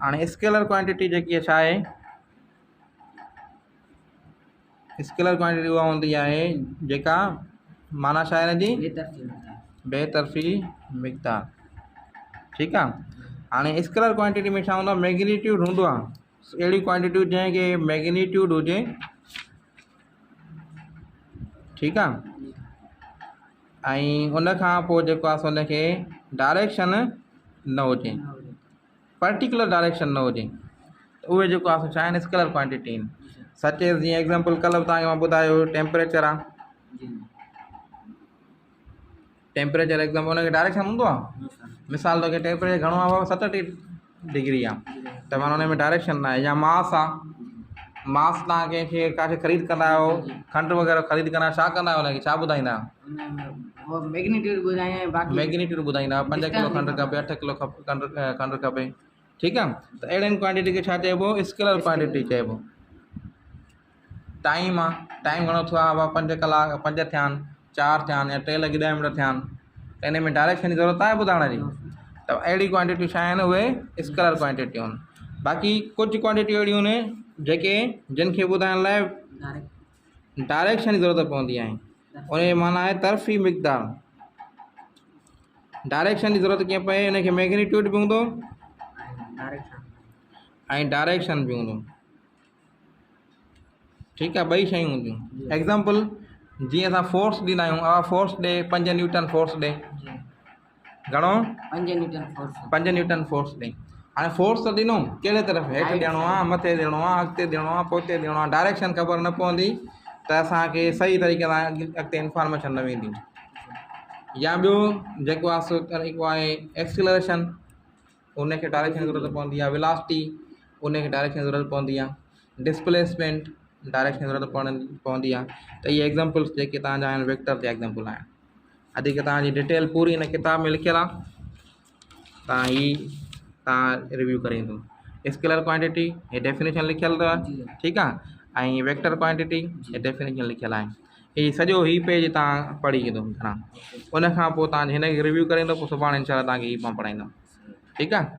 हाणे scalar quantity जेकी छा आहे, स्केलर क्वांटिटी उहा हूंदी आहे जेका माना छा आहे हिन जी बेतरफ़ी मिक़दार। ठीकु आहे। हाणे स्केलर क्वांटिटी में छा हूंदो आहे, मैग्नीट्यूड हूंदो आहे अहिड़ी क्वांटिटियूं जंहिंखे मैग्नीट्यूड हुजे। ठीकु आहे। ऐं उन खां पोइ जेको आहे सो उनखे डायरेक्शन न हुजे, पर्टिकुलर डायरेक्शन न हुजे, त उहे जेको आहे सो छा आहिनि स्केलर क्वांटिटी आहिनि। सच एज़ जीअं एग्ज़ाम्पल कल्ह तव्हांखे मां ॿुधायो टेम्परेचर आहे, टेम्परेचर एग्ज़ाम्पल उनखे डायरेक्शन हूंदो आहे। मिसाल तौर ते टेम्परेचर घणो आहे, 37 डिग्री आहे, त माना हुन में डायरेक्शन न आहे। या मास आहे, मास तव्हां कंहिंखे काथे ख़रीद कंदा आहियो, खंडु वग़ैरह ख़रीद कंदा आहियो, छा कंदा आहियो हुनखे, छा ॿुधाईंदा आहियो, मैग्नीट्यूड ॿुधाईंदा आहियो। 5 किलो खंडु खपे, 8 किलो खंडु खपे। ठीकु आहे। त अहिड़ियुनि क्वांटिटी खे छा चइबो, स्केलर क्वांटिटी चइबो। टाइम आहे, टाइम घणो थियो आहे, 5 कलाक, 5 थिया आहिनि, 4 थिया आहिनि, या 3 लॻी 10 मिंट थिया आहिनि, त इन में डायरेक्शन जी ज़रूरत आहे ॿुधाइण जी। त अहिड़ी क्वांटिटियूं छा आहिनि, उहे स्केलर क्वांटिटियूं आहिनि। बाक़ी कुझु क्वांटिटियूं अहिड़ियूं आहिनि जेके जिनखे ॿुधाइण लाइ डायरेक्शन जी ज़रूरत पवंदी आहे। उन जो माना आहे तरफ़ी मिक़दार। डायरेक्शन जी ज़रूरत कीअं पए, हुनखे मैग्नीट्यूड बि हूंदो ऐं डायरेक्शन बि हूंदो। ठीकु आहे, ॿई शयूं हूंदियूं। एग्ज़ाम्पल जीअं असां फोर्स ॾींदा आहियूं, फोर्स ॾे 5 न्यूटन फोर्स ॾे, घणो 5 न्यूटन फोर्स ॾे। हाणे फोर्स त ॾिनो कहिड़े तरफ़, हेठि ॾियणो आहे, मथे ॾियणो आहे, अॻिते ॾियणो आहे, पोइते ॾियणो आहे, डायरेक्शन ख़बर न पवंदी त असांखे सही तरीक़े सां अॻिते इंफॉर्मेशन न वेंदी। या ॿियो जेको आहे सो तरीक़ो आहे एक्सीलरेशन, उनखे डायरेक्शन जी ज़रूरत पवंदी आहे। वेलोसिटी, उनखे डायरेक्शन जी ज़रूरत पवंदी आहे। डिस्प्लेसमेंट, डायरेक्शन जी ज़रूरत पवंदी आहे। त इहे एग्ज़ाम्पल्स जेके तव्हांजा आहिनि वेक्टर जा एग्ज़ाम्पल आहिनि। अॼु तव्हांजी डिटेल पूरी हिन किताब में लिखियलु आहे, तव्हां रिव्यू करे ईंदो। स्केलर क्वांटिटी हे डेफिनेशन लिखियलु अथव। ठीकु आहे। ऐं वेक्टर क्वांटिटी हे डेफिनेशन लिखियलु आहे। हीउ सॼो ही पेज तव्हां पढ़ी ईंदो घणा, उन खां पोइ तव्हां हिनखे रिव्यू करे ईंदो, पोइ सुभाणे इंशाल्लाह तव्हांखे हीउ मां पढ़ाईंदुमि। ठीकु आहे।